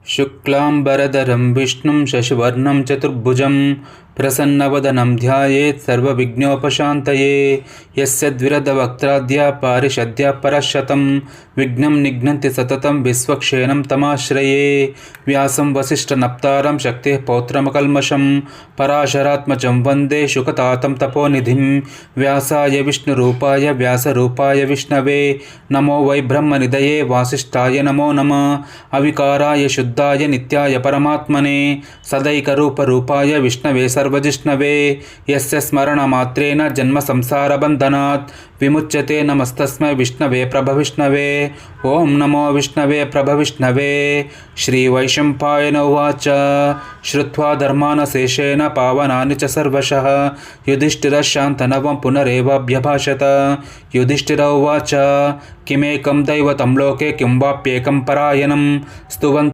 शुक्लांबरधरं विष्णुं शशिवर्णं चतुर्भुजं प्रसन्नवदनं ध्यायेत् सर्वविघ्नोपशान्तये। यस्य द्विरदवक्त्राद्या पारिषद्या परशतं विघ्नं निघ्नन्ति सततं विश्वक्षेणं तमाश्रये। व्यासं वसिष्ठनप्तारं शक्तेः पौत्रमकल्मषं पराशरात्मजं वन्दे शुकतातं तपोनिधिं। व्यासाय विष्णुरूपाय व्यासरूपाय विष्णवे नमो वै ब्रह्मनिधये वासिष्ठाय नमो नमः। अविकाराय शुद्धाय नित्याय परमात्मने सदैकरूपरूपाय विष्णवे सर्वजिष्णवे। यस्य स्मरणमात्रेण जन्म संसारबन्धनात् विमुच्यते। नमस्तस्मै विष्णवे प्रभविष्णवे। ओं नमो विष्णवे प्रभविष्णवे। श्रीवैशम्पायन उवाच श्रुत्वा धर्मानशेषेण पावनानि च सर्वशः युधिष्ठिरश्शान्तनवं पुनरेवाभ्यभाषत। युधिष्ठिर उवाच किमेकं दैवतं लोके किं वाप्येकं परायणं स्तुवन्